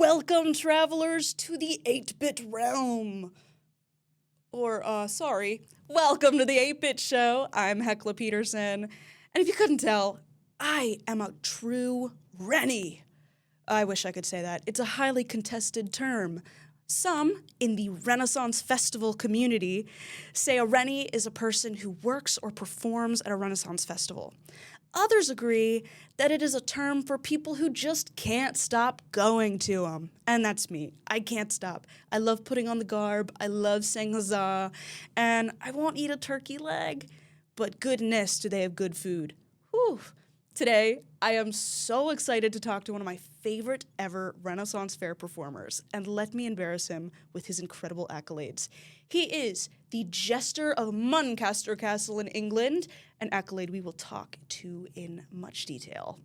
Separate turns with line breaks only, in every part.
Welcome, travelers, to the 8-bit realm. Welcome to the 8-bit show. I'm Hekla Petursson, and if you couldn't tell, I am a true Rennie. I wish I could say that. It's a highly contested term. Some in the Renaissance Festival community say a Rennie is a person who works or performs at a Renaissance festival. Others agree that it is a term for people who just can't stop going to them. And that's me. I can't stop. I love putting on the garb. I love saying huzzah. And I won't eat a turkey leg, but goodness, do they have good food. Whew. Today, I am so excited to talk to one of my favorite ever Renaissance Faire performers, and let me embarrass him with his incredible accolades. He is the Jester of Muncaster Castle in England, an accolade we will talk to in much detail.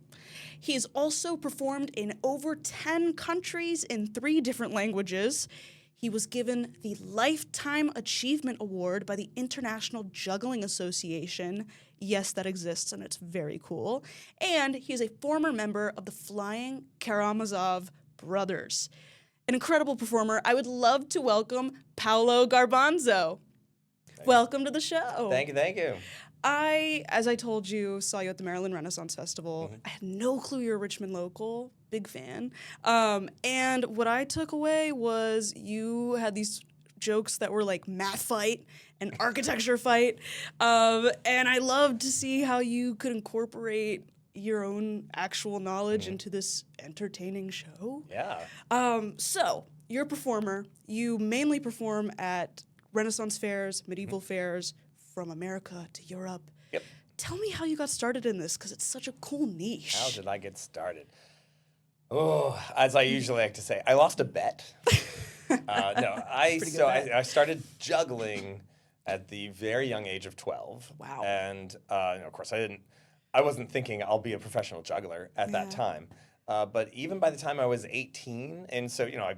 He has also performed in over 10 countries in 3 different languages. He was given the Lifetime Achievement Award by the International Juggling Association. Yes, that exists, and it's very cool. And he is a former member of the Flying Karamazov Brothers. An incredible performer. I would love to welcome Paolo Garbanzo. Welcome to the show.
Thank you.
I, as I told you, saw you at the Maryland Renaissance Festival. I had no clue you were a Richmond local. Big fan. And what I took away was you had these jokes that were like math fight and architecture fight. And I loved to see how you could incorporate your own actual knowledge into this entertaining show.
Yeah.
So, you're a performer. You mainly perform at Renaissance fairs, medieval fairs, from America to Europe.
Yep.
Tell me how you got started in this, because it's such a cool niche.
How did I get started? Oh, as I usually like to say, I lost a bet. I started juggling at the very young age of 12.
Wow.
And of course, I wasn't thinking I'll be a professional juggler at that time. But even by the time I was 18, and so I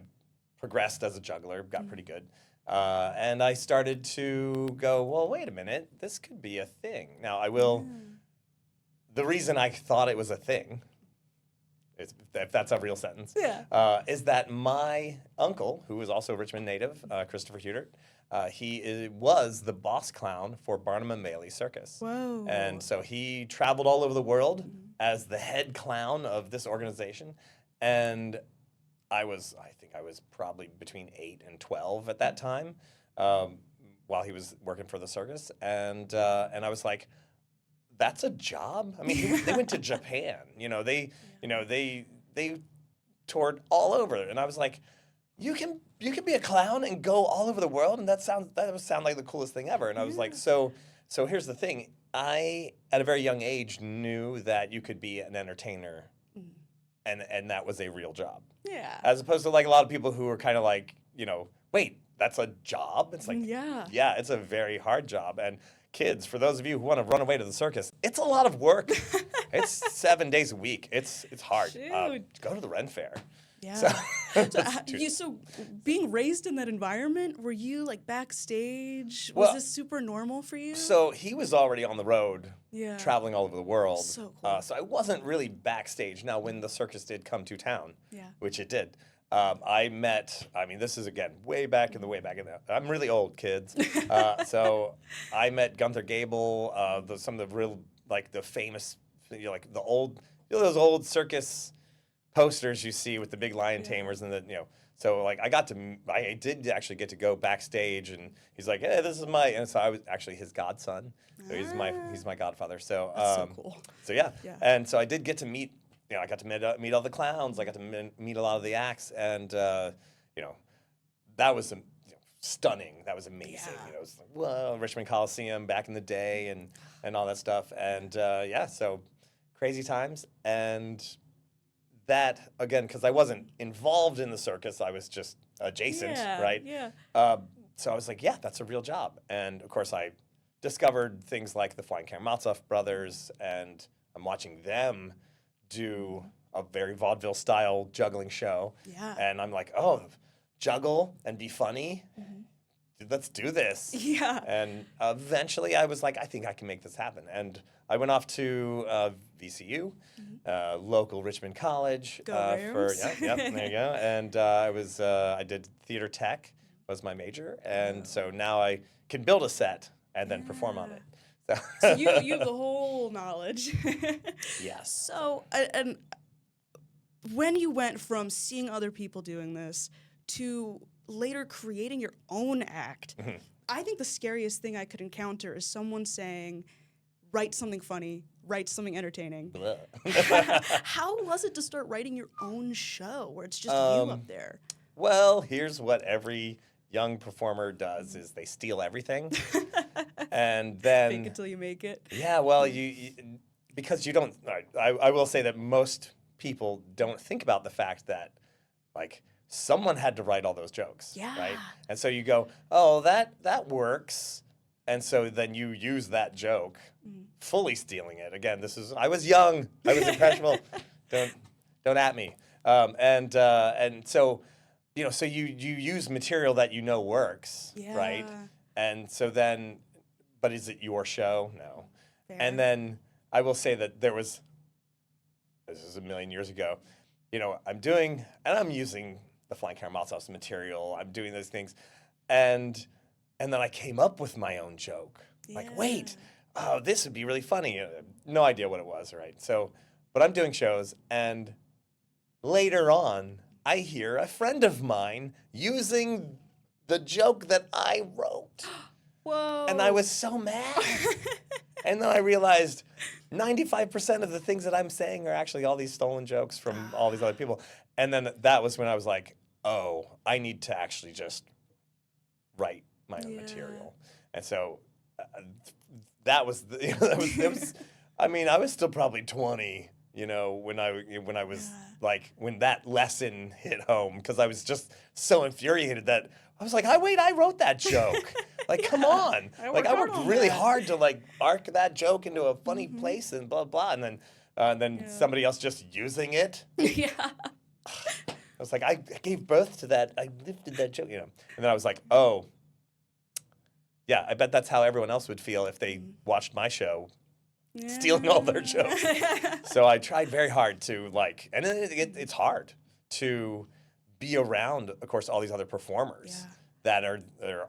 progressed as a juggler, got pretty good. And I started to go, well, wait a minute, this could be a thing. Now, the reason I thought it was a thing, if that's a real sentence, is that my uncle, who was also a Richmond native, Christopher Hewdert, he was the boss clown for Barnum and Bailey Circus.
Whoa.
And so he traveled all over the world as the head clown of this organization. And I think I was probably between 8 and 12 at that time, while he was working for the circus, and I was like, "That's a job." I mean, they went to Japan. They toured all over, and I was like, "You can be a clown and go all over the world, and that would sound like the coolest thing ever." And I was like, "So here's the thing. I, at a very young age, knew that you could be an entertainer." And that was a real job.
Yeah.
As opposed to like a lot of people who are kind of like, wait, that's a job? It's like, yeah, it's a very hard job. And kids, for those of you who want to run away to the circus, it's a lot of work. It's 7 days a week. It's hard. Go to the Ren Fair.
Yeah. So being raised in that environment, were you like backstage? Was this super normal for you?
So he was already on the road, traveling all over the world.
So cool.
So I wasn't really backstage. Now, when the circus did come to town, which it did, this is again way back in the. I'm really old, kids. So I met Gunther Gable, some of the real the famous, the old, those old circus posters you see with the big lion tamers and so I did actually get to go backstage, and he's like, "Hey, this is and so I was actually his godson. So he's my godfather. So
that's so cool.
So yeah. And so I did get to meet, I got to meet all the clowns. I got to meet a lot of the acts, and that was stunning. That was amazing. It was like, whoa, Richmond Coliseum back in the day, and all that stuff, and so crazy times. And that, again, because I wasn't involved in the circus, I was just adjacent, right?
Yeah.
So I was like, yeah, that's a real job. And, of course, I discovered things like the Flying Karamazov Brothers, and I'm watching them do a very vaudeville-style juggling show.
Yeah.
And I'm like, oh, juggle and be funny? let's do this.
Yeah.
And eventually I was like, I think I can make this happen. And I went off to VCU, local Richmond college.
Go
for
Rams.
There you go. And I did theater tech was my major. And so now I can build a set and then perform on it.
So you have the whole knowledge.
Yes.
So, and when you went from seeing other people doing this to later creating your own act, I think the scariest thing I could encounter is someone saying, write something funny, write something entertaining. How was it to start writing your own show where it's just you up there?
Well, here's what every young performer does is they steal everything. And then
Fake it till you make it.
Yeah, well, you because you don't. I will say that most people don't think about the fact that, like, someone had to write all those jokes, right? And so you go, oh, that works, and so then you use that joke, fully stealing it. Again, I was young, I was impressionable. Don't at me. And so, so you use material that you know works, right? And so then. But is it your show? No. Fair. And then I will say that this is a million years ago, I'm using the Flying Caramel's material. I'm doing those things. And then I came up with my own joke. Like, wait, this would be really funny. No idea what it was, right? So, but I'm doing shows, and later on, I hear a friend of mine using the joke that I wrote.
Whoa.
And I was so mad. And then I realized 95% of the things that I'm saying are actually all these stolen jokes from all these other people. And then that was when I was like, oh, I need to actually just write my own material. And so that was, I mean, I was still probably 20, when I was like, when that lesson hit home, because I was just so infuriated that I was like, I wrote that joke. Like, come on. I worked really hard to like arc that joke into a funny place and blah, blah. And then somebody else just using it.
Yeah.
I was like, I gave birth to that. I lifted that joke, And then I was like, oh, yeah, I bet that's how everyone else would feel if they watched my show, stealing all their jokes. So I tried very hard to and it's hard to be around, of course, all these other performers that are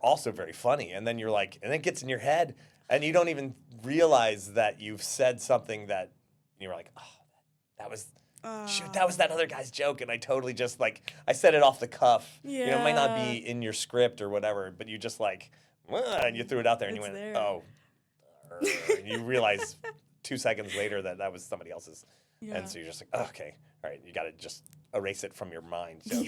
also very funny. And then you're like, and it gets in your head, and you don't even realize that you've said something that you're like, oh, that was, shoot, that was that other guy's joke. And I totally just I said it off the cuff.
Yeah.
It might not be in your script or whatever, but you just and you threw it out there and you went, oh, and you realize 2 seconds later that was somebody else's. And so you're just like, oh, okay, all right, you got to just erase it from your mind. So,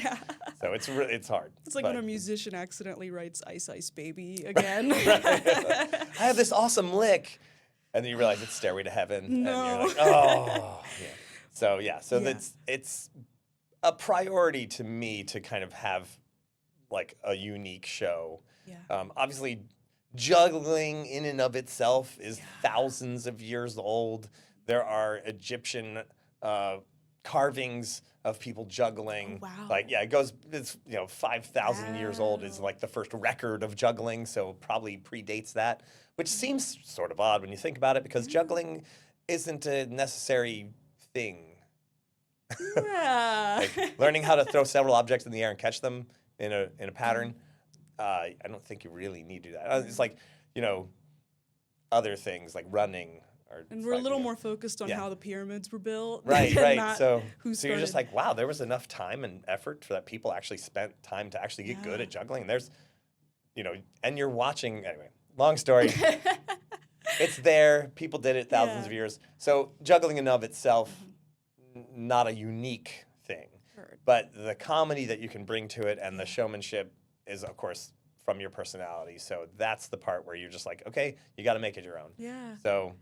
so it's hard.
It's like when a musician accidentally writes Ice Ice Baby again.
I have this awesome lick. And then you realize it's Stairway to Heaven.
No.
And you're like, oh. So it's a priority to me to kind of have a unique show. Obviously, juggling in and of itself is thousands of years old. There are Egyptian carvings of people juggling.
Oh, wow.
It's 5,000 years old is the first record of juggling, so probably predates that, which seems sort of odd when you think about it, because juggling isn't a necessary thing.
Yeah.
Learning how to throw several objects in the air and catch them in a pattern, I don't think you really need to do that. It's other things like running.
And we're a little more focused on how the pyramids were built.
Right.
Not
so
you're
just like, wow, there was enough time and effort for that people actually spent time to actually get good at juggling. There's, and you're watching, anyway, long story. It's there. People did it thousands of years. So juggling in and of itself, not a unique thing. But the comedy that you can bring to it and the showmanship is, of course, from your personality. So that's the part where you're just like, okay, you got to make it your own.
Yeah.
So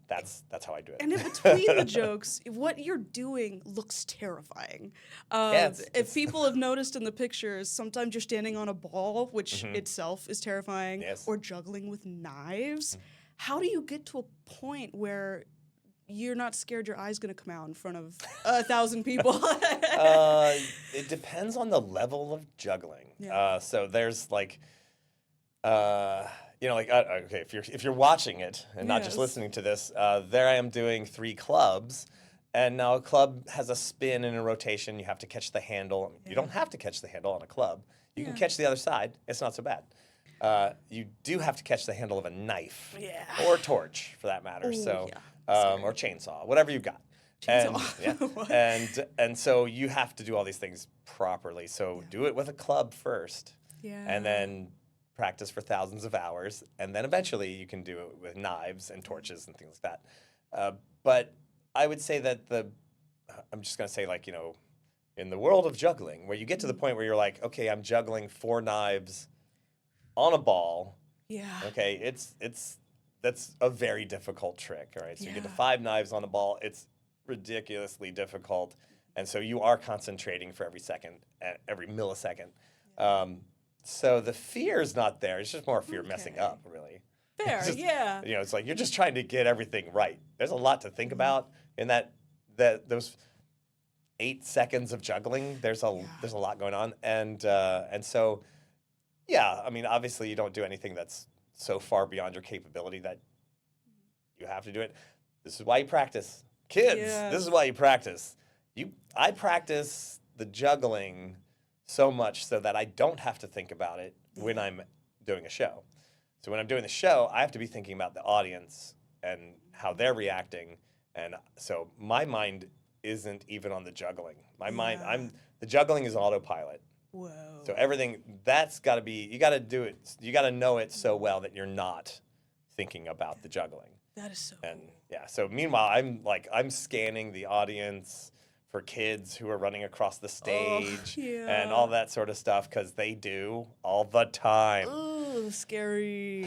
that's how I do it.
And in between the jokes, what you're doing looks terrifying. If people have noticed in the pictures, sometimes you're standing on a ball, which itself is terrifying, or juggling with knives. How do you get to a point where you're not scared your eye's going to come out in front of 1,000 people?
It depends on the level of juggling. So there's Like okay, if you're watching it and not just
Yes.
listening to this, there I am doing 3 clubs, and now a club has a spin and a rotation. You have to catch the handle. You don't have to catch the handle on a club. You can
Yeah.
catch the other side. It's not so bad. You do have to catch the handle of a knife
Yeah.
or torch, for that matter.
Ooh,
So,
yeah.
or chainsaw, whatever you've got. And
Chainsaw. What?
and so you have to do all these things properly. So do it with a club first,
Yeah.
and then practice for thousands of hours, and then eventually you can do it with knives and torches and things like that. But I would say that I'm just gonna say, like, in the world of juggling, where you get to the point where you're like, okay, I'm juggling 4 knives on a ball.
Yeah.
Okay, that's a very difficult trick. All right, so you get to
Yeah.
5 knives on a ball. It's ridiculously difficult, and so you are concentrating for every second, every millisecond. So the fear is not there. It's just more fear of messing
Okay.
up, really.
Fair.
Just,
Yeah.
it's like you're just trying to get everything right. There's a lot to think about in those 8 seconds of juggling. There's a lot going on, and so yeah. I mean, obviously, you don't do anything that's so far beyond your capability that you have to do it. This is why you practice, kids. This is
Yes.
why you practice. I practice the juggling so much so that I don't have to think about it when I'm doing a show. So when I'm doing the show, I have to be thinking about the audience and how they're reacting, and so my mind isn't even on the juggling. The juggling is autopilot.
Whoa.
So everything that's got to be, you got to do it. You got to know it so well that you're not thinking about the juggling.
That is so
And
cool.
yeah, so meanwhile, I'm scanning the audience for kids who are running across the stage and all that sort of stuff, because they do all the time.
Ooh, scary.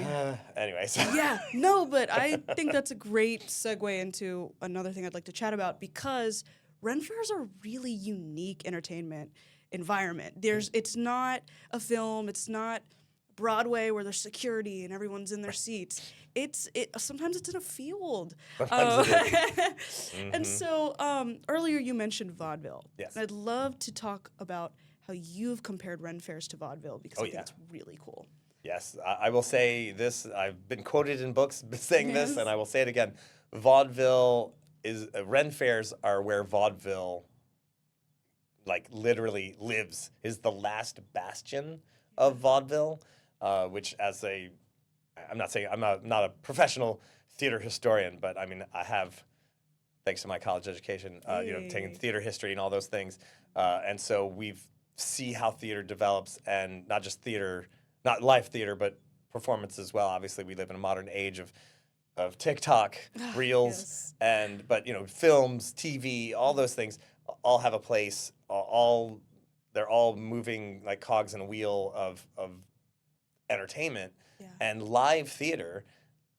Anyway, so
Yeah, no, but I think that's a great segue into another thing I'd like to chat about, because Ren fairs are a really unique entertainment environment. It's not a film, it's not Broadway where there's security and everyone's in their seats. Sometimes it's in a field.
Sometimes it
And so earlier you mentioned vaudeville.
Yes.
And I'd love to talk about how you've compared Ren fairs to vaudeville, because I think
yeah.
it's really cool.
Yes, I will say this. I've been quoted in books saying this,
Yes.
and I will say it again. Vaudeville Ren fairs are where vaudeville, like, literally lives, is the last bastion of vaudeville, which I'm not saying, I'm not a professional theater historian, but I mean, I have, thanks to my college education, taken theater history and all those things. And so we've see how theater develops, and not just theater, not live theater, but performance as well. Obviously, we live in a modern age of TikTok, reels,
Yes.
but films, TV, all those things all have a place. They're all moving like cogs in a wheel of entertainment.
Yeah.
And live theater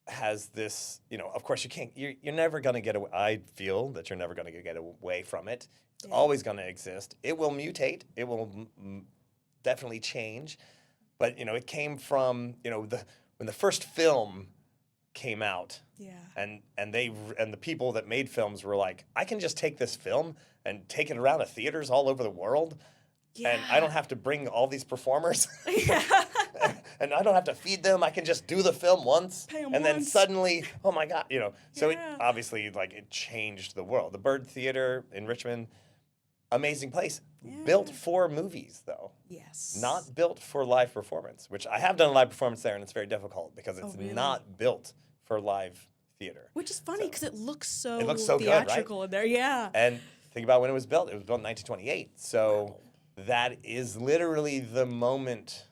has this, of course you're never going to get away. I feel that you're never going to get away from it. It's always going to exist. It will mutate. It will definitely change. But, it came from, when the first film came out,
Yeah.
and the people that made films were like, I can just take this film and take it around to theaters all over the world, and I don't have to bring all these performers.
Yeah.
And I don't have to feed them. I can just do the film once,
Pay 'em
and then
once.
suddenly, oh my God, So it
Yeah.
obviously, like, it changed the world. The Bird Theater in Richmond, amazing place, built for movies though,
Yes.
not built for live performance. Which I have done a live performance there, and it's very difficult because it's
really?
not built for live theater.
Which is funny because it looks so
It looks so good, right?
theatrical in there. Yeah.
And think about when it was built. It was built in 1928. So that is literally the moment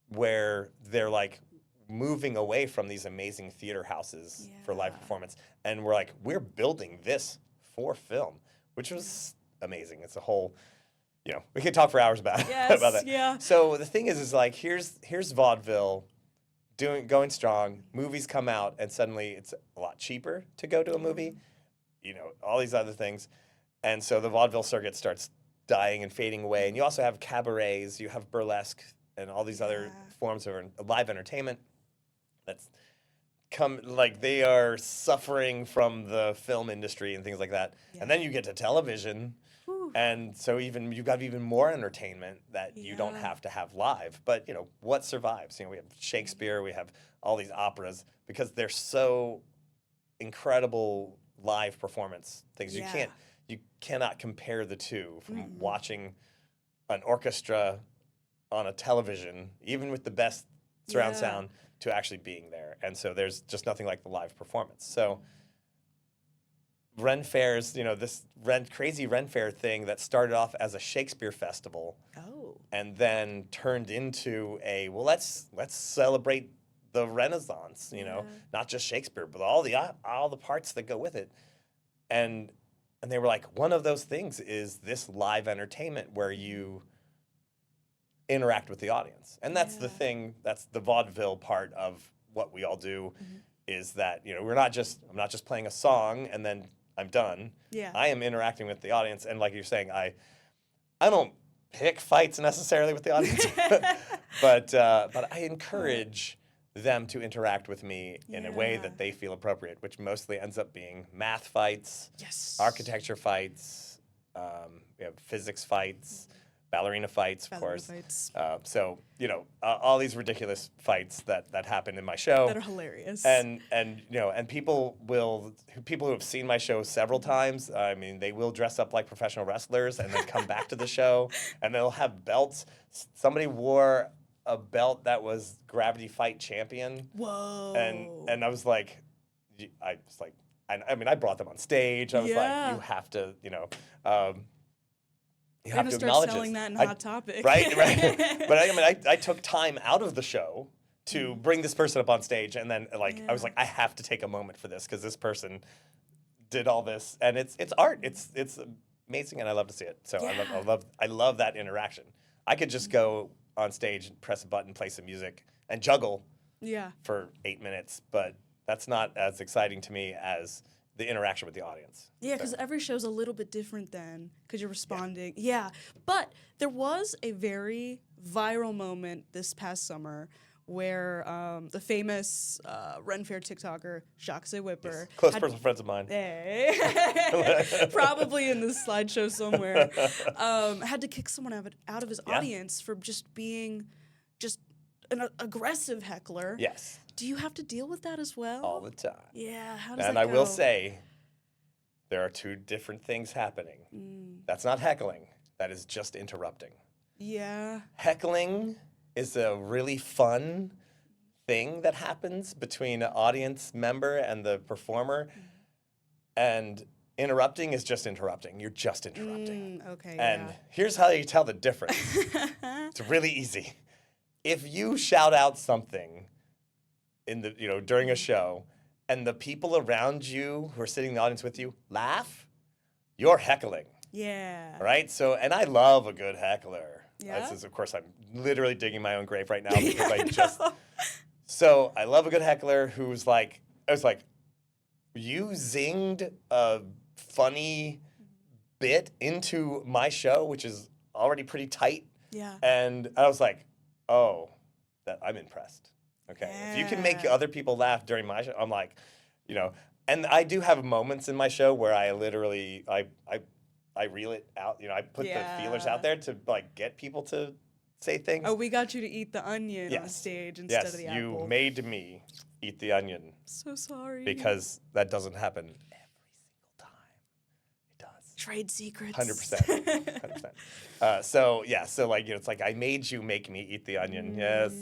where they're like moving away from these amazing theater houses for live performance. And we're like, we're building this for film, which was amazing. It's a whole, we could talk for hours about, about that.
Yeah.
So the thing is like, here's vaudeville going strong. Movies come out, and suddenly it's a lot cheaper to go to a movie. All these other things. And so the vaudeville circuit starts dying and fading away. And you also have cabarets, you have burlesque, and all these other forms of live entertainment that's they are suffering from the film industry and things like that. And then you get to television, And so you've got even more entertainment that you don't have to have live. But, what survives? We have Shakespeare, we have all these operas, because they're so incredible live performance things. You cannot compare the two from watching an orchestra on a television, even with the best surround sound, to actually being there. And so there's just nothing like the live performance. So Ren Fairs, this crazy Ren Fair thing that started off as a Shakespeare festival, and then turned into let's celebrate the Renaissance, not just Shakespeare, but all the parts that go with it. And they were like, one of those things is this live entertainment where you interact with the audience. And that's the thing, that's the vaudeville part of what we all do, is that, I'm not just playing a song and then I'm done.
Yeah.
I am interacting with the audience. And like you're saying, I don't pick fights necessarily with the audience, but I encourage them to interact with me in a way that they feel appropriate, which mostly ends up being math fights, architecture fights, we have physics fights, ballerina fights, of course. So, all these ridiculous fights that happen in my show.
That are hilarious.
And people who have seen my show several times, they will dress up like professional wrestlers and then come back to the show, and they'll have belts. Somebody wore a belt that was Gravity Fight Champion.
Whoa.
And I was like, I brought them on stage. I was like, you have to, you have to acknowledge
selling
this.
That in Hot Topic.
Right. But I took time out of the show to bring this person up on stage, and then I was like, I have to take a moment for this because this person did all this, and it's art. It's amazing, and I love to see it. So I love that interaction. I could just go on stage and press a button, play some music, and juggle for 8 minutes, but that's not as exciting to me as the interaction with the audience.
Yeah, because every show's a little bit different then, because you're responding. Yeah, but there was a very viral moment this past summer where the famous Ren Fair TikToker, Jacques Whipper.
Close personal friends of mine.
Hey. Probably in this slideshow somewhere. Had to kick someone out of his audience for just being an aggressive heckler.
Yes.
Do you have to deal with that as well?
All the time.
Yeah, how does
and
that
I
go?
will say, there are two different things happening. That's not heckling. That is just interrupting.
Yeah.
Heckling is a really fun thing that happens between an audience member and the performer. And interrupting is just interrupting. You're just interrupting.
Okay,
and here's how you tell the difference. It's really easy. If you shout out something in the during a show, and the people around you who are sitting in the audience with you laugh, you're heckling.
Yeah.
Right? So, and I love a good heckler.
Yeah.
This is, of course, I'm literally digging my own grave right now because So I love a good heckler who's like, I was like, you zinged a funny bit into my show, which is already pretty tight.
Yeah.
And I was like, oh, I'm impressed. Okay. If you can make other people laugh during my show, I'm like, and I do have moments in my show where I literally, I reel it out. I put the feelers out there to get people to say things.
Oh, we got you to eat the onion on stage instead of the apple.
Yes, you made me eat the onion.
So sorry.
Because that doesn't happen every single time. It does.
Trade secrets.
100%. 100%. So it's like I made you make me eat the onion. Yes.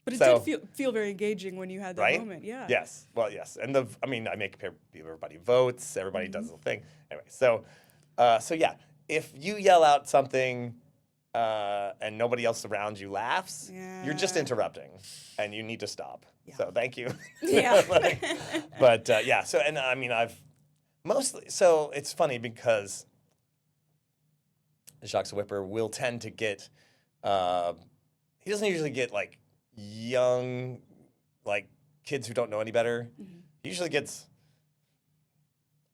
But it did feel very engaging when you had that moment. Yeah.
Yes. Well, yes. And I make everybody votes. Everybody does the thing. Anyway, so if you yell out something and nobody else around you laughs, you're just interrupting, and you need to stop. Yeah. So thank you.
Yeah.
But So I've mostly. So it's funny because Jacques Whipper will tend to get. He doesn't usually get young, kids who don't know any better. He usually gets.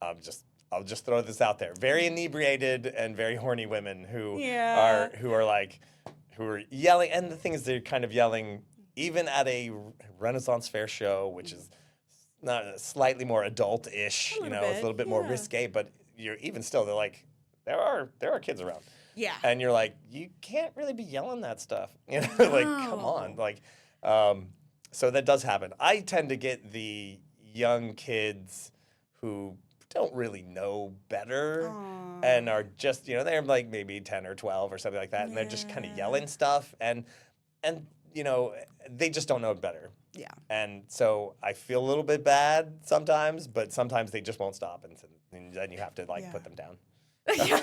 I'll just throw this out there. Very inebriated and very horny women who are yelling. And the thing is, they're kind of yelling even at a Renaissance Faire show, which is not slightly more adult-ish. It's a little bit more risque. But you're even still, they're there are kids around.
Yeah.
And you're like, you can't really be yelling that stuff. You know, like, come on.
No.
Like, so that does happen. I tend to get the young kids who don't really know better
Aw.
and are just, they're like maybe 10 or 12 or something like that. And they're just kind of yelling stuff. And, they just don't know better.
Yeah.
And so I feel a little bit bad sometimes, but sometimes they just won't stop. And then you have to like put them down.
You're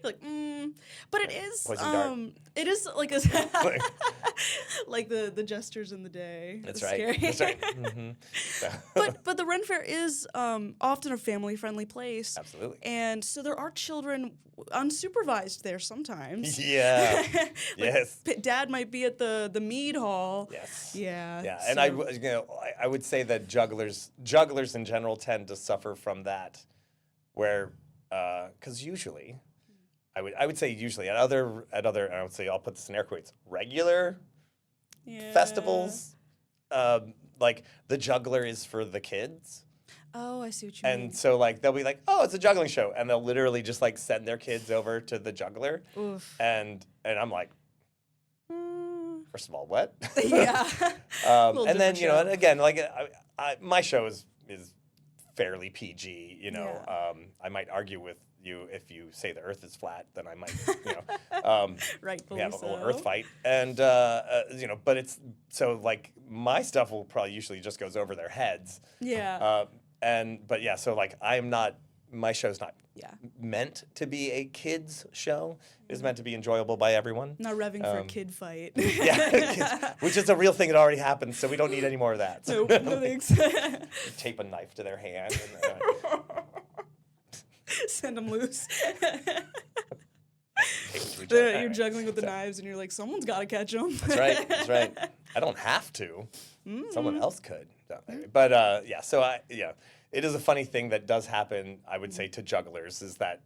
like, but it is,
Poison dart.
it is like like the gestures in the day.
That's
It's
right.
scary.
That's right. Mm-hmm. So.
But the Ren Fair is often a family-friendly place.
Absolutely.
And so there are children unsupervised there sometimes.
Yeah. Yes.
Dad might be at the mead hall.
Yes.
Yeah.
Yeah. And
so-
I would say that jugglers in general tend to suffer from that, where because usually, I would say usually at other I would say I'll put this in air quotes, regular festivals, like the juggler is for the kids.
Oh, I see what you mean.
And so like they'll be like, oh, it's a juggling show, and they'll literally just like send their kids over to the juggler.
Oof.
And I'm like, first of all, what?
Yeah.
And then
different
and
show.
again, like my show is fairly PG.
Yeah.
I might argue with you if you say the Earth is flat, then I might,
Rightfully
we have a little
so.
Earth fight, and but it's so like my stuff will probably usually just goes over their heads.
Yeah.
But yeah, so like my show's not
Yeah.
meant to be a kids show. It's meant to be enjoyable by everyone.
Not revving for a kid fight.
Yeah, which is a real thing that already happens, so we don't need any more of that. So
Nope, no thanks.
tape a knife to their hand.
Send them loose.
And,
You're juggling with the knives, and you're like, someone's got to catch them.
That's right. That's right. I don't have to. Someone else could. So, anyway, but so it is a funny thing that does happen. I would say to jugglers is that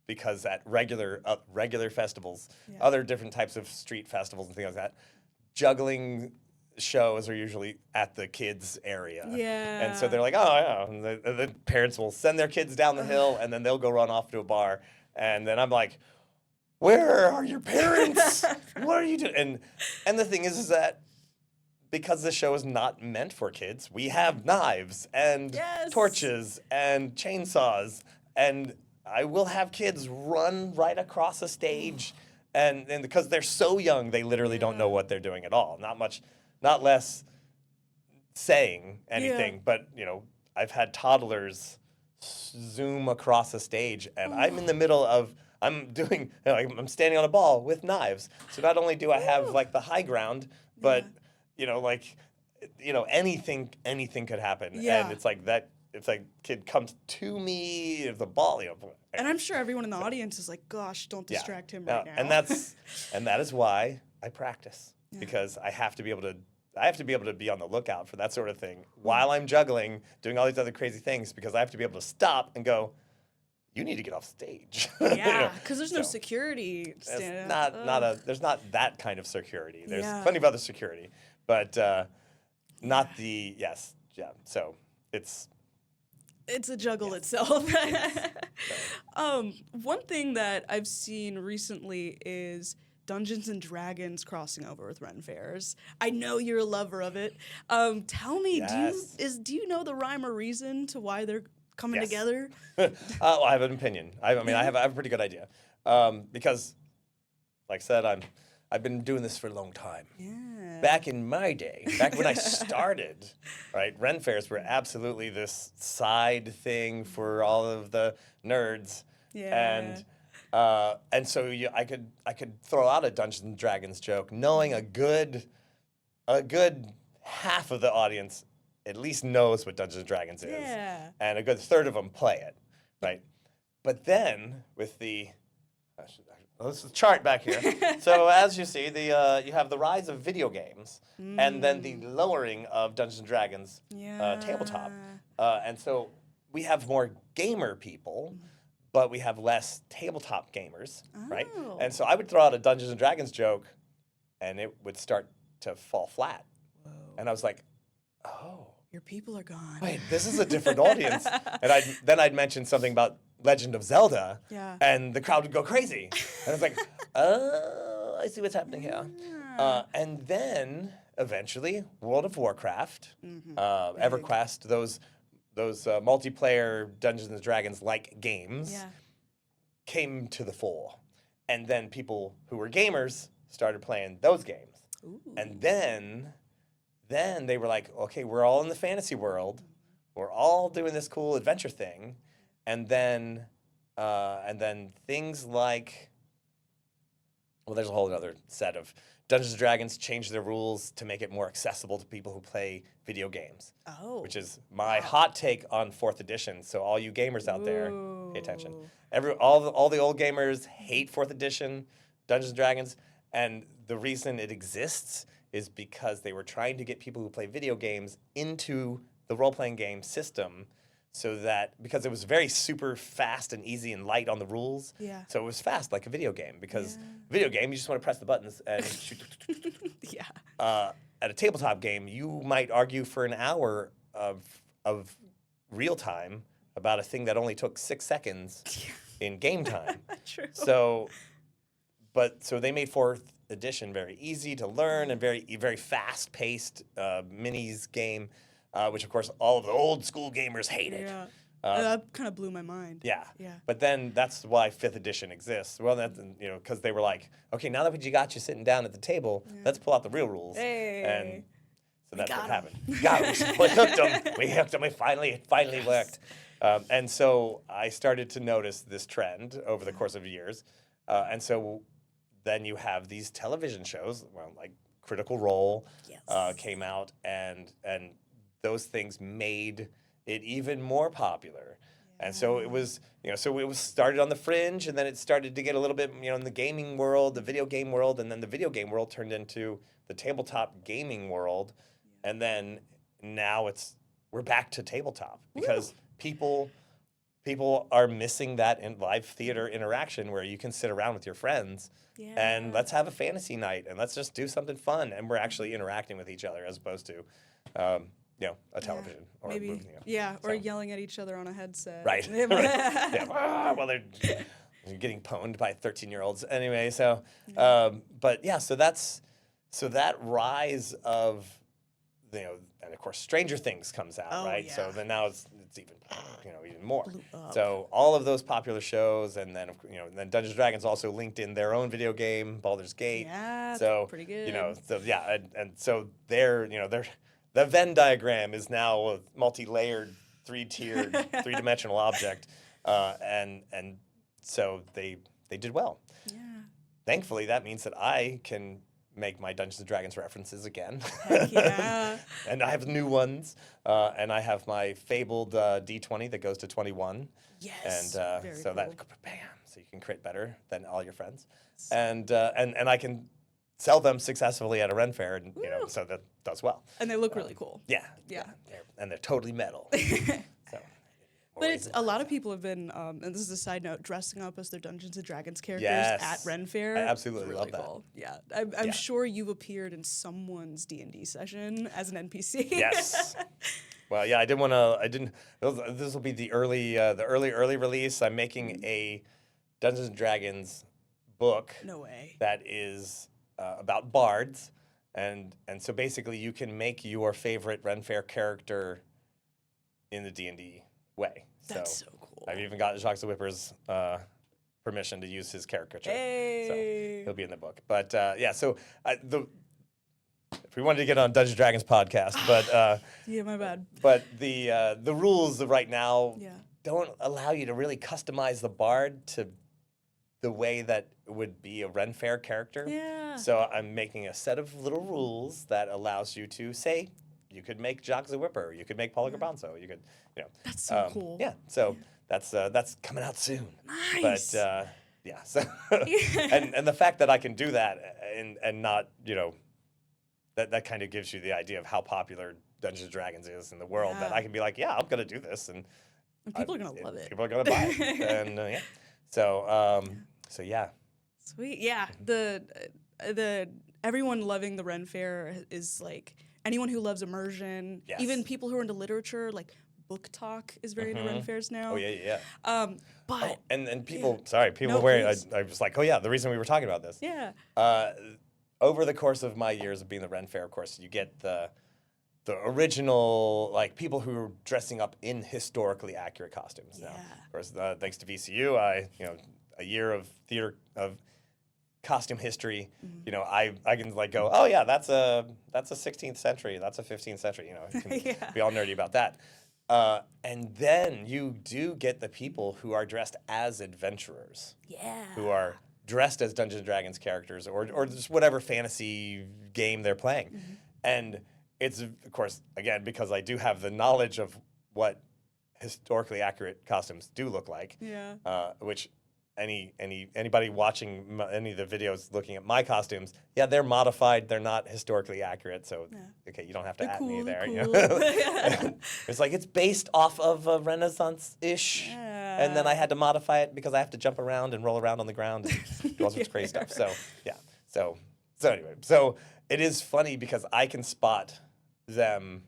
because at regular festivals, other different types of street festivals and things like that, juggling shows are usually at the kids area.
Yeah.
And so they're like, oh yeah, and the parents will send their kids down the hill, and then they'll go run off to a bar, and then I'm like, where are your parents? What are you doing? And the thing is that because the show is not meant for kids, we have knives and torches and chainsaws, and I will have kids run right across a stage, and because they're so young, they literally don't know what they're doing at all. Not less saying anything, but I've had toddlers zoom across a stage, and I'm in the middle of I'm standing on a ball with knives. So not only do I have like the high ground, but anything could happen.
Yeah.
And it's like that. If a kid comes to me, if the ball,
And I'm sure everyone in the audience is like, gosh, don't distract him right now.
And that is why I practice, because I have to be able to be on the lookout for that sort of thing while I'm juggling, doing all these other crazy things, because I have to be able to stop and go, you need to get off stage.
Yeah, because there's no security.
There's not that kind of security. There's plenty of other security, but not the So
it's a juggle itself. One thing that I've seen recently is Dungeons and Dragons crossing over with Ren Fairs. I know you're a lover of it. Tell me, do you know the rhyme or reason to why they're coming together?
Well, I have an opinion. I have a pretty good idea. Because, like I said, I've been doing this for a long time.
Yeah.
Back in my day, back when I started, right, Ren Fairs were absolutely this side thing for all of the nerds.
Yeah.
And so I could throw out a Dungeons and Dragons joke, knowing a good half of the audience at least knows what Dungeons and Dragons is, and a good third of them play it, right? But then with the this is the chart back here. So as you see, you have the rise of video games, and then the lowering of Dungeons and Dragons tabletop, and so we have more gamer people. But we have less tabletop gamers, right? And so I would throw out a Dungeons and Dragons joke, and it would start to fall flat. Whoa. And I was like, oh.
Your people are gone.
Wait, this is a different audience. And I'd mention something about Legend of Zelda,
Yeah.
and the crowd would go crazy. And it's like, oh, I see what's happening here. And then eventually, World of Warcraft, EverQuest, those multiplayer Dungeons and Dragons like games came to the fore, and then people who were gamers started playing those games, and then they were like, okay, we're all in the fantasy world, we're all doing this cool adventure thing, and then things like, well, there's a whole other set of Dungeons & Dragons changed their rules to make it more accessible to people who play video games.
Oh.
Which is my hot take on 4th edition. So all you gamers out there, pay attention. All the old gamers hate 4th edition Dungeons & Dragons. And the reason it exists is because they were trying to get people who play video games into the role-playing game system, so that, because it was very super fast and easy and light on the rules.
Yeah.
So it was fast like a video game, because video game, you just want to press the buttons and shoot. At a tabletop game, you might argue for an hour of real time about a thing that only took 6 seconds in game time.
True.
So they made 4th edition very easy to learn and very fast paced minis game. Which, of course, all of the old school gamers hated.
Yeah. That kind of blew my mind.
Yeah.
Yeah.
But then that's why 5th edition exists. Well, because they were like, okay, now that we got you sitting down at the table, let's pull out the real rules.
Hey.
And so that's what happened. We got him. We hooked him. We hooked him. It finally worked. And so I started to notice this trend over the course of years. And so then you have these television shows, well, like Critical Role came out, and those things made it even more popular. And so it was, so it was started on the fringe, and then it started to get a little bit, in the gaming world, the video game world, and then the video game world turned into the tabletop gaming world. And then now we're back to tabletop, because people are missing that in live theater interaction where you can sit around with your friends and let's have a fantasy night and let's just do something fun, and we're actually interacting with each other as opposed to a television or
maybe,
a movie.
or yelling at each other on a headset.
Right. Right. Well, they're getting pwned by 13-year-olds anyway. So, so that rise of, and of course, Stranger Things comes out, right? Yeah. So then now it's even, even more. So all of those popular shows, and then then Dungeons & Dragons also linked in their own video game, Baldur's Gate.
Yeah,
so
pretty good.
And so they're the Venn diagram is now a multi-layered, three-tiered, three-dimensional object, and so they did well. Yeah. Thankfully, that means that I can make my Dungeons & Dragons references again.
Heck yeah.
And I have new ones, and I have my fabled D20 that goes to 21.
Yes.
And
very
so
cool.
that, bam, so you can crit better than all your friends, and I can sell them successfully at a Ren Fair, and so that does well.
And they look really cool.
Yeah. They're totally metal. So,
but it's a lot of people have been, and this is a side note, dressing up as their Dungeons and Dragons characters at Ren Fair.
I absolutely
really
love that.
Cool. Yeah, I'm sure you've appeared in someone's D&D session as an NPC.
Yes. Well, yeah, I didn't. This will be the early release. I'm making a Dungeons and Dragons book.
No way.
That is about bards, and so basically you can make your favorite Ren Fair character in the D&D way.
That's so cool.
I've even got Jacques the Whipper's permission to use his caricature.
Hey.
So he'll be in the book. But so if we wanted to get on Dungeons & Dragons podcast, but
yeah, my bad.
But the rules right now don't allow you to really customize the bard to the way that would be a Ren Fair character.
Yeah.
So I'm making a set of little rules that allows you to say, you could make Jacques the Whipper, you could make Paolo Garbanzo, you could,
That's so cool.
Yeah. So that's coming out soon.
Nice.
But so and the fact that I can do that and not, that kind of gives you the idea of how popular Dungeons & Dragons is in the world. That I can be like, I'm gonna do this, and
people are gonna love it.
People are gonna buy it, and So yeah.
Sweet. Yeah. The everyone loving the Ren Fair is like anyone who loves immersion, even people who are into literature, like book talk is very into Ren fairs now.
Oh, yeah.
But
And people, sorry, people
No,
wearing,
please.
I was like, oh, yeah, the reason we were talking about this.
yeah,
Over the course of my years of being the Ren Fair, of course, you get the original, like, people who are dressing up in historically accurate costumes. Now, of course, thanks to VCU, a year of theater, of costume history, I can like go, oh yeah, that's a 16th century, that's a 15th century, you can be all nerdy about that. And then you do get the people who are dressed as adventurers, who are dressed as Dungeons and Dragons characters or just whatever fantasy game they're playing. And it's, of course, again, because I do have the knowledge of what historically accurate costumes do look like, which anybody watching any of the videos looking at my costumes, they're modified. They're not historically accurate. So, okay, you don't have to me there.
Cool.
You know? It's like it's based off of a Renaissance-ish. And then I had to modify it because I have to jump around and roll around on the ground and do all sorts of crazy stuff. So, So anyway, so it is funny because I can spot them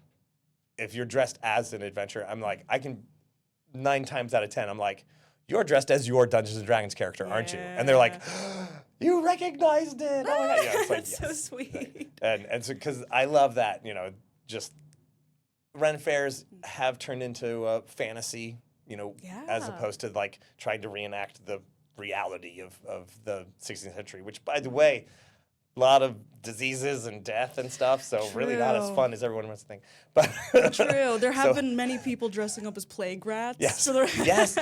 if you're dressed as an adventurer. I'm like, I can 9 times out of 10, I'm like, you're dressed as your Dungeons & Dragons character, aren't you? And they're like, you recognized it. Oh my God. It's like,
that's so sweet.
And so, because I love that, just Ren fairs have turned into a fantasy, as opposed to like trying to reenact the reality of the 16th century, which, by the way, a lot of diseases and death and stuff, so really not as fun as everyone wants to think. But
True. There have been many people dressing up as plague rats.
Yes,
So
yes.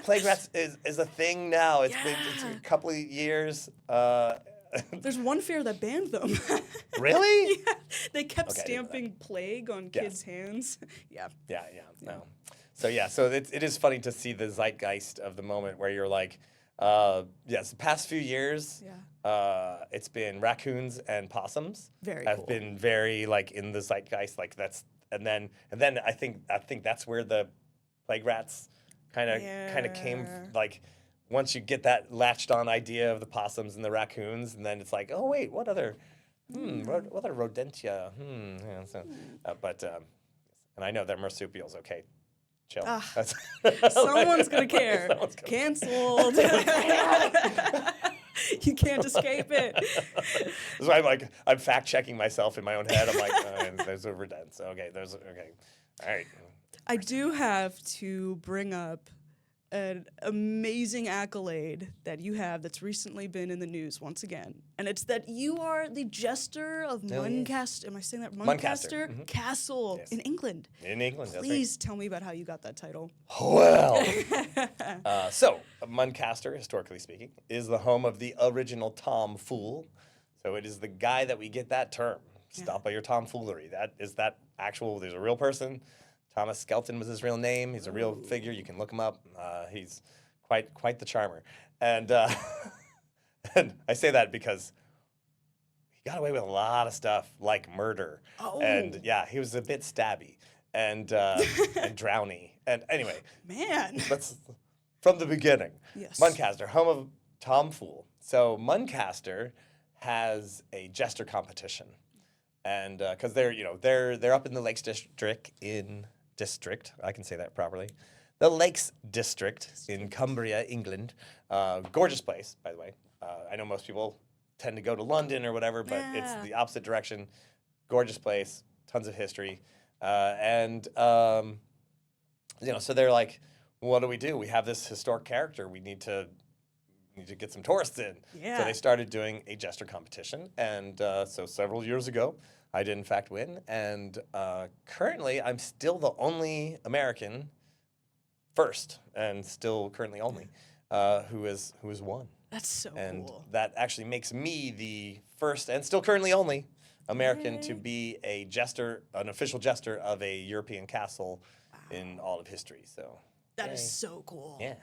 Plague rats is a thing now. It's a couple of years.
There's one fair that banned them.
Really?
They kept stamping plague on kids' hands. Yeah.
No. So it is funny to see the zeitgeist of the moment where you're like, the past few years, it's been raccoons and possums. Have been very like in the zeitgeist, like that's and then I think that's where the plague rats kind of came, like once you get that latched on idea of the possums and the raccoons, and then it's like, oh wait, what other rodentia? And I know they're marsupials. Okay. Chill.
Someone's gonna care. Canceled. You can't escape it.
So I'm fact checking myself in my own head. I'm like, there's a redent. So okay. All right.
I do have to bring up an amazing accolade that you have that's recently been in the news once again. And it's that you are the jester of Muncaster. Am I saying that? Muncaster Castle in England.
In England,
Please tell me about how you got that title.
Well, so Muncaster, historically speaking, is the home of the original Tom Fool. So it is the guy that we get that term. Stop by your tomfoolery. There's a real person. Thomas Skelton was his real name. He's a real figure. You can look him up. He's quite the charmer. And and I say that because he got away with a lot of stuff like murder. And he was a bit stabby and drowny. And anyway, let's from the beginning.
Yes.
Muncaster, home of Tom Fool. So Muncaster has a jester competition, and because they're up in the Lakes District, I can say that properly. The Lakes District in Cumbria, England. Gorgeous place, by the way. I know most people tend to go to London or whatever, but it's the opposite direction. Gorgeous place, tons of history. So they're like, what do? We have this historic character. We need to get some tourists in.
Yeah.
So they started doing a jester competition. And so several years ago, I did in fact win, and currently I'm still the only American, first and still currently only, who has won.
That's so
and
cool.
That actually makes me the first and still currently only American to be a jester, an official jester of a European castle in all of history. So.
That is so cool.
Yeah.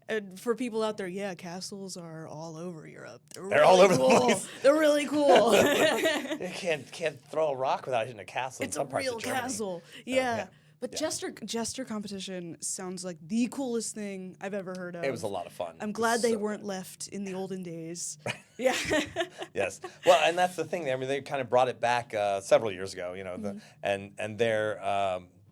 And for people out there, castles are all over Europe. They're
really all over
cool.
the place.
They're really cool.
You can't throw a rock without hitting a castle.
It's a real castle. Yeah. But jester competition sounds like the coolest thing I've ever heard of.
It was a lot of fun.
I'm glad they weren't left in the olden days. Yeah.
Yes. Well, and that's the thing. I mean, they kind of brought it back several years ago. And they're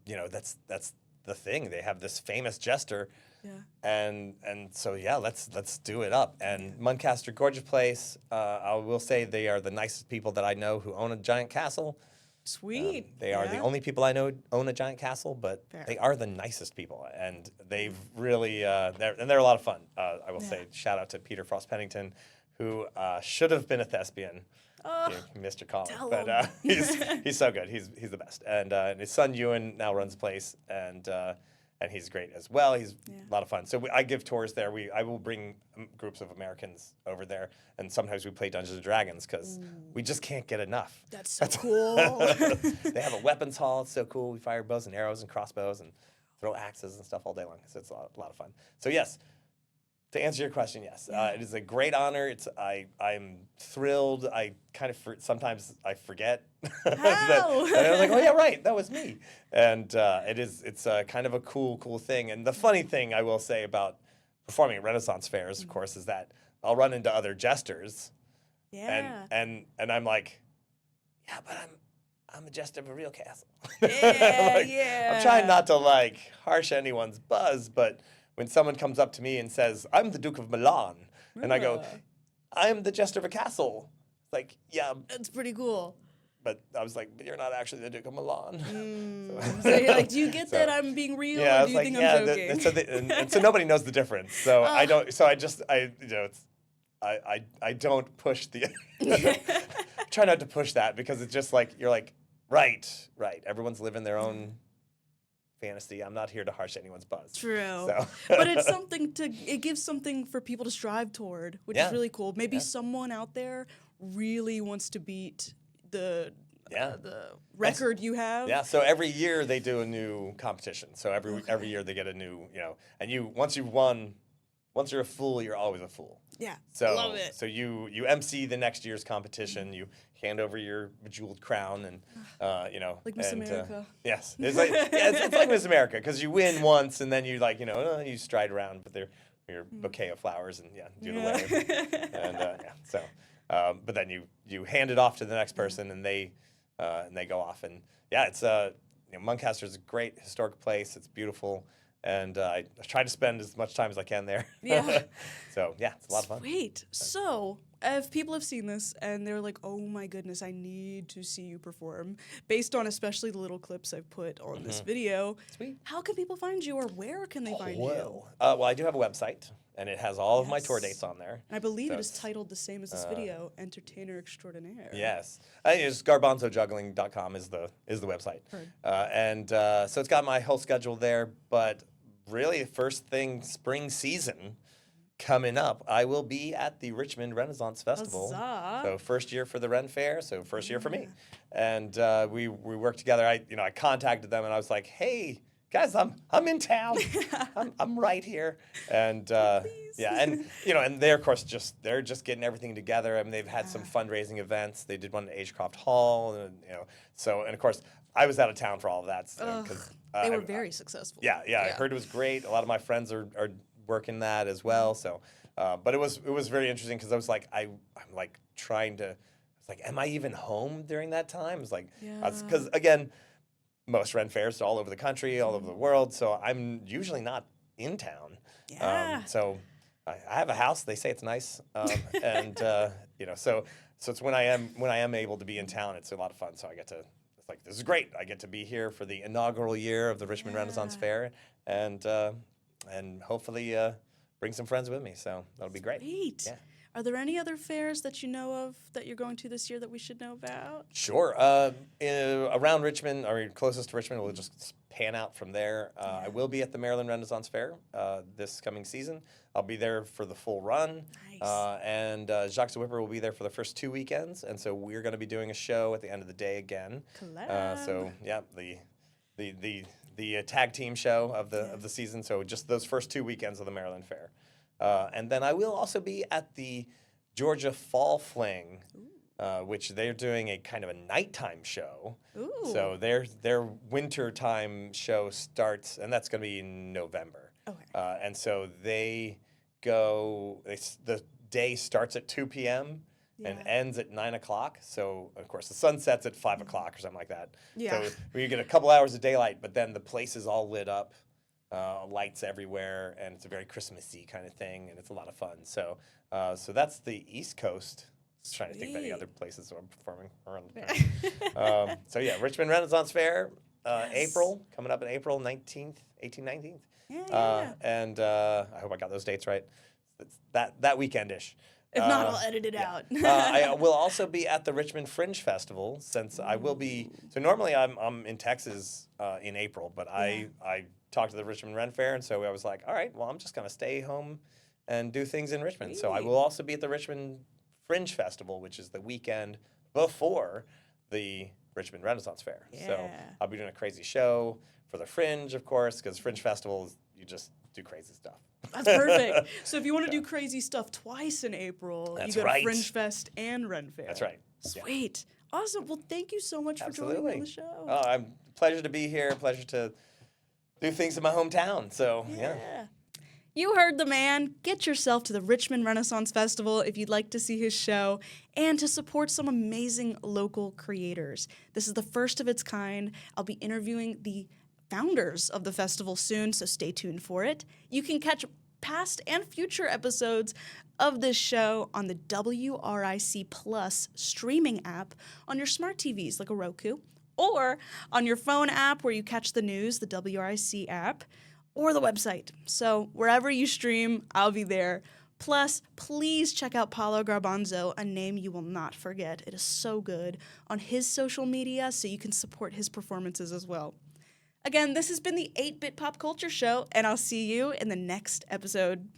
that's the thing. They have this famous jester.
Yeah.
And so yeah, let's do it up. And Muncaster, gorgeous place. I will say they are the nicest people that I know who own a giant castle.
Sweet.
They are the only people I know own a giant castle, but
Fair.
they are the nicest people, and they've really they're a lot of fun. I will say shout out to Peter Frost Pennington, who should have been a thespian. Mr. Collins,
tell
but
him.
he's so good. He's the best, and his son Ewan now runs the place, and he's great as well. He's a lot of fun. So I give tours there. I will bring groups of Americans over there, and sometimes we play Dungeons and Dragons because we just can't get enough.
That's so cool.
They have a weapons hall. It's so cool. We fire bows and arrows and crossbows and throw axes and stuff all day long. So it's a lot of fun. So yes, to answer your question, yes, it is a great honor. I'm thrilled. I kind of sometimes I forget. And I was like, oh yeah, right, that was me. And it's kind of a cool thing. And the funny thing I will say about performing at Renaissance fairs, of course, is that I'll run into other jesters.
Yeah.
And I'm like, yeah, but I'm a jester of a real castle.
Yeah,
I'm trying not to like harsh anyone's buzz, but when someone comes up to me and says, I'm the Duke of Milan, and I go, I'm the jester of a castle. It's like, yeah.
That's pretty cool.
But I was like, but you're not actually the Duke of Milan.
So you're like, do you get that I'm being real, or do you think I'm joking?
And so nobody knows the difference. So I don't. So I don't push the. Try not to push that because it's just like you're like right. Everyone's living their own fantasy. I'm not here to harsh anyone's buzz.
True.
So.
But it's it gives something for people to strive toward, which is really cool. Maybe someone out there really wants to beat the record you have.
Yeah, so every year they do a new competition. So every year they get a new, and once you're a fool, you're always a fool.
Yeah.
So
love it.
So you MC the next year's competition, you hand over your bejeweled crown and
like Miss America.
Yes. It's like it's like Miss America because you win once and then you you stride around with your bouquet of flowers and do the wave. And but then you hand it off to the next person and they go off and it's Muncaster is a great historic place. It's beautiful. And I try to spend as much time as I can there.
Yeah.
So, it's a lot of fun.
Sweet. So, if people have seen this and they're like, oh my goodness, I need to see you perform, based on especially the little clips I've put on this video, how can people find you or where can they find you?
Well, I do have a website, and it has all of my tour dates on there.
And I believe it is titled the same as this video, Entertainer Extraordinaire.
Yes. It's garbanzojuggling.com is the website. So it's got my whole schedule there, but really first thing spring season coming up, I will be at the Richmond Renaissance Festival.
Huzzah.
So first year for the Ren Fair, so first year for me. And we worked together. I contacted them and I was like, hey, guys, I'm in town. I'm right here. And and they're of course they're just getting everything together. I mean, they've had some fundraising events. They did one at Agecroft Hall, and of course I was out of town for all of that because
they were very successful.
Yeah, I heard it was great. A lot of my friends are working that as well. So, but it was very interesting because I was like I'm like trying to. I was like, am I even home during that time? I was like, because again. Most Ren fairs all over the country, all over the world, so I'm usually not in town.
Yeah.
So I have a house. They say it's nice, and so it's when I am able to be in town, it's a lot of fun. So I get to. It's like this is great. I get to be here for the inaugural year of the Richmond Renaissance Fair, and hopefully bring some friends with me. So that'll be great.
Sweet.
Yeah.
Are there any other fairs that you know of that you're going to this year that we should know about?
Sure. Around Richmond, or closest to Richmond, we'll just pan out from there. I will be at the Maryland Renaissance Fair this coming season. I'll be there for the full run.
Nice.
And Jacques the Whipper will be there for the first 2 weekends. And so we're going to be doing a show at the end of the day again.
Collab.
The tag team show of the season. So just those first 2 weekends of the Maryland Fair. And then I will also be at the Georgia Fall Fling, which they're doing a kind of a nighttime show.
Ooh.
So their wintertime show starts, and that's going to be in November.
Okay.
And so the day starts at 2 p.m. and
Yeah.
ends at 9 o'clock. So, of course, the sun sets at 5 o'clock or something like that.
Yeah.
So you get a couple hours of daylight, but then the place is all lit up, lights everywhere, and it's a very Christmassy kind of thing, and it's a lot of fun. So, so that's the East Coast. Just trying to think of any
Sweet.
other places where I'm performing around the country. So yeah, Richmond Renaissance Fair, April, coming up in April 19th, 18th, 19th.
Yeah.
And I hope I got those dates right. It's that weekend-ish.
If not, I'll edit it out.
I will also be at the Richmond Fringe Festival, since I will be. So normally I'm in Texas in April, but I talked to the Richmond Ren Fair, and so I was like, all right, well, I'm just gonna stay home and do things in Richmond. So I will also be at the Richmond Fringe Festival, which is the weekend before the Richmond Renaissance Fair. So
Yeah.
I'll be doing a crazy show for the Fringe, of course, because Fringe Festivals, you just do crazy stuff.
That's perfect. So if you want to do crazy stuff twice in April,
That's
you go to
right.
Fringe Fest and Ren Fair.
That's right. Yeah.
Sweet. Awesome. Well, thank you so much for joining me on the show.
Oh, pleasure to be here. Pleasure to do things in my hometown. So, yeah.
You heard the man. Get yourself to the Richmond Renaissance Festival if you'd like to see his show and to support some amazing local creators. This is the first of its kind. I'll be interviewing the founders of the festival soon, so stay tuned for it. You can catch past and future episodes of this show on the WRIC Plus streaming app on your smart TVs like a Roku, or on your phone app where you catch the news, the WRIC app, or the website. So wherever you stream, I'll be there. Plus, please check out Paolo Garbanzo, a name you will not forget. It is so good, on his social media so you can support his performances as well. Again, this has been the 8-Bit Pop Culture Show, and I'll see you in the next episode.